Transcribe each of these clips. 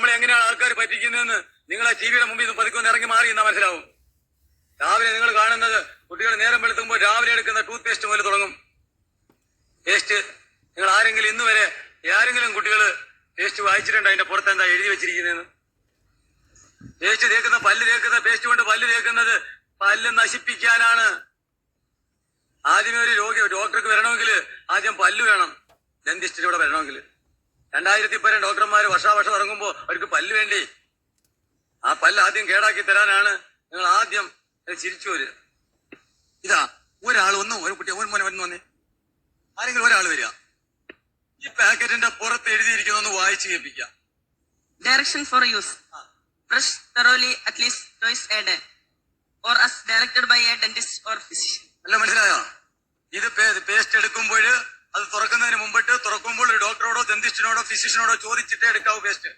നമ്മളെ എങ്ങനെയാണ് ആൾക്കാർ പറ്റിക്കുന്നതെന്ന് നിങ്ങളെ ടിവിയുടെ മുമ്പിൽ നിന്ന് പതുക്കെ ഒന്ന് ഇറങ്ങി മാറി എന്നാ മനസ്സിലാവും. രാവിലെ നിങ്ങൾ കാണുന്നത് കുട്ടികൾ നേരം വെളുത്തുമ്പോൾ രാവിലെ എടുക്കുന്ന ടൂത്ത് പേസ്റ്റ് മുതൽ തുടങ്ങും. പേസ്റ്റ് നിങ്ങൾ ആരെങ്കിലും ഇന്ന് വരെ ആരെങ്കിലും കുട്ടികൾ പേസ്റ്റ് വായിച്ചിട്ടുണ്ട് അതിന്റെ പുറത്ത് എന്താ എഴുതി വെച്ചിരിക്കുന്നതെന്ന്? പേസ്റ്റ് തേക്കുന്ന പല്ല് തേക്കുന്ന പേസ്റ്റ് കൊണ്ട് പല്ല് തേക്കുന്നത് പല്ല് നശിപ്പിക്കാനാണ്. ആദ്യമേ ഒരു ഡോക്ടർക്ക് വരണമെങ്കിൽ ആദ്യം പല്ല് വേണം. ഡെന്റിസ്റ്റിലൂടെ വരണമെങ്കിൽ 2000 ഡോക്ടർമാർ വർഷാവർഷം ഇറങ്ങുമ്പോ അവർക്ക് പല്ല് വേണ്ടേ? ആ പല്ല് ആദ്യം കേടാക്കി തരാനാണ് നിങ്ങൾ ആദ്യം ചിരിച്ചു വരിക. ഇതാ ഒരാൾ ഒരു കുട്ടി മോനെ വന്നേ, ആരെങ്കിലും ഒരാൾ വരിക. ഈ പാക്കറ്റിന്റെ പുറത്ത് എഴുതിയിരിക്കുന്ന വായിച്ചു കേൾപ്പിക്കാം. Direction for use. Brush thoroughly at least twice a day, or as directed by a dentist or physician. അല്ല, മനസ്സിലായോ? ഇത് പേസ്റ്റ് എടുക്കുമ്പോൾ അത് തുറക്കുന്നതിന് മുമ്പിട്ട് തുറക്കുമ്പോൾ ഒരു ഡോക്ടറോടോ ഡെന്റിസ്റ്റിനോടോ ഫിസിഷ്യനോടോ ചോദിച്ചിട്ടേ എടുക്കാവൂ paste.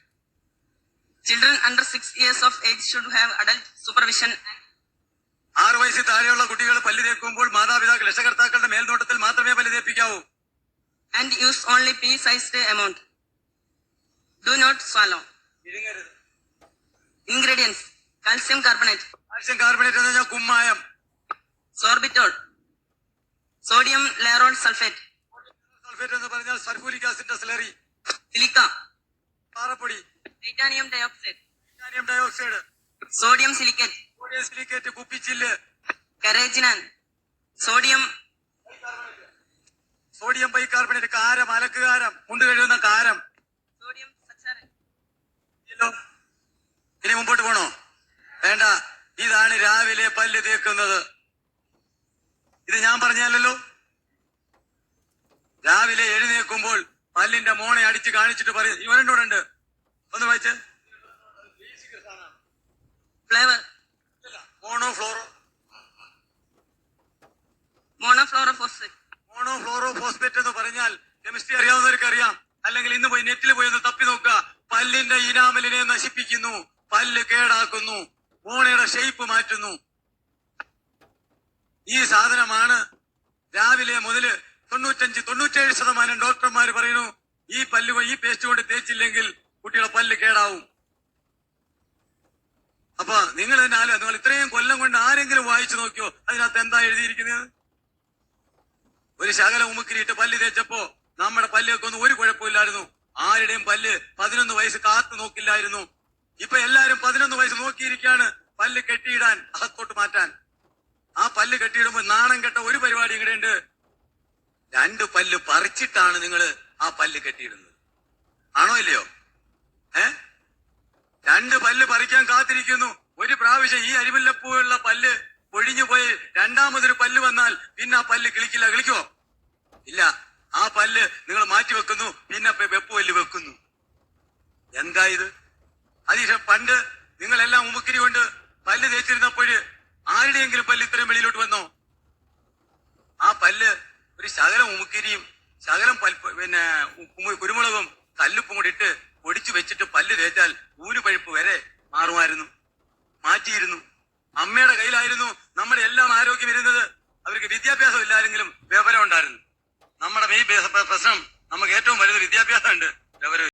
Children under 6 years of age should have adult supervision. 6 വയസ്സിൽ താഴെയുള്ള കുട്ടികൾ പല്ല് തേക്കുമ്പോൾ മാതാപിതാക്കൾ രക്ഷകർത്താക്കളുടെ മേൽനോട്ടത്തിൽ മാത്രമേ പല്ല് തേപ്പിക്കാവൂ. And use only pea-sized amount. Do not swallow. Ingredients: calcium carbonate. Calcium carbonate എന്ന് പറഞ്ഞാൽ കുമ്മായം. Sorbitol. Sodium lauryl sulfate. Sulphate എന്ന് പറഞ്ഞാൽ സൾഫൂരിക് ആസിഡിന്റെ സ്ലറി. Silica. പാറപ്പൊടി. Titanium dioxide. Titanium dioxide. Sodium silicate. Sodium silicate, കുപ്പിച്ചില്ല്. Carrageenan. Sodium ബൈകാർബണേറ്റ്, കാരം, അലക്കുകാരം, മുണ്ട് കഴുകുന്ന കാരം. Sodium saccharide. ഇനി മുമ്പോട്ട് പോണോ? വേണ്ട. ഇതാണ് രാവിലെ പല്ല് തേക്കുന്നത്. ഇത് ഞാൻ പറഞ്ഞല്ലോ. രാവിലെ എഴുന്നേൽക്കുമ്പോൾ പല്ലിന്റെ മോണെ അടിച്ച് കാണിച്ചിട്ട് പറയും. ഇവരുടെ ഉണ്ട്, ഒന്ന് വായിച്ച്. Flavor. മോണോഫ്ലോറോഫോസ്ഫേറ്റ് എന്ന് പറഞ്ഞാൽ കെമിസ്ട്രി അറിയാവുന്നവർക്ക് അറിയാം. അല്ലെങ്കിൽ ഇന്ന് പോയി നെറ്റിൽ പോയി ഒന്ന് തപ്പി നോക്കുക. പല്ലിന്റെ ഇനാമലിനെ നശിപ്പിക്കുന്നു, പല്ല് കേടാക്കുന്നു, മോണയുടെ ഷേപ്പ് മാറ്റുന്നു. ഈ സാധനമാണ് രാവിലെ മുതൽ 95-97% ഡോക്ടർമാർ പറയുന്നു ഈ പേസ്റ്റ് കൊണ്ട് തേച്ചില്ലെങ്കിൽ കുട്ടികളെ പല്ല് കേടാവും. അപ്പൊ നിങ്ങൾ ഇത്രയും കൊല്ലം കൊണ്ട് ആരെങ്കിലും വായിച്ചു നോക്കിയോ അതിനകത്ത് എന്താ എഴുതിയിരിക്കുന്നത്? ഒരു ശകലം ഉമുക്കിരിയിട്ട് പല്ല് തേച്ചപ്പോ നമ്മുടെ പല്ലൊക്കെ ഒന്നും ഒരു കുഴപ്പമില്ലായിരുന്നു. ആരുടെയും പല്ല് 11 വയസ്സ് കാത്തു നോക്കില്ലായിരുന്നു. ഇപ്പൊ എല്ലാരും 11 വയസ്സ് നോക്കിയിരിക്കാണ് പല്ല് കെട്ടിയിടാൻ, അകത്തോട്ട് മാറ്റാൻ. ആ പല്ല് കെട്ടിയിടുമ്പോ നാണം കെട്ട ഒരു പരിപാടി ഇവിടെ ഉണ്ട്. 2 പല്ല് പറിച്ചിട്ടാണ് നിങ്ങൾ ആ പല്ല് കെട്ടിയിടുന്നത്. ആണോ ഇല്ലയോ? 2 പല്ല് പറിക്കാൻ കാത്തിരിക്കുന്നു. ഒരു പ്രാവശ്യം ഈ അരിമുല്ലപ്പൂവുള്ള പല്ല് ഒഴിഞ്ഞു പോയി രണ്ടാമതൊരു പല്ല് വന്നാൽ പിന്നെ ആ പല്ല് കിളിക്കുവോ? ഇല്ല. ആ പല്ല് നിങ്ങൾ മാറ്റി വെക്കുന്നു, പിന്നെ വെപ്പുപല്ല് വെക്കുന്നു. എന്താ ഇത്? പണ്ട് നിങ്ങളെല്ലാം ഉമുക്കിരി കൊണ്ട് പല്ല് തേച്ചിരുന്നപ്പോഴ് ആരുടെയെങ്കിലും പല്ല് ഇത്രയും വെളിയിലോട്ട് വന്നോ? ആ പല്ല് ഒരു ശകലം ഉമുക്കിരിയും ശകലം കുരുമുളകും കല്ലുപ്പും കൂടി ഇട്ട് പൊടിച്ചു വെച്ചിട്ട് പല്ല് തേച്ചാൽ ഊരുപഴുപ്പ് വരെ മാറ്റിയിരുന്നു. അമ്മയുടെ കയ്യിലായിരുന്നു നമ്മുടെ എല്ലാം ആരോഗ്യം ഇരുന്നത്. അവർക്ക് വിദ്യാഭ്യാസം ഇല്ലാരെങ്കിലും വിവരം ഉണ്ടായിരുന്നു. നമ്മുടെ ഈ പ്രശ്നം നമുക്ക് ഏറ്റവും വലുത് വിദ്യാഭ്യാസം ഉണ്ട്, വിവരം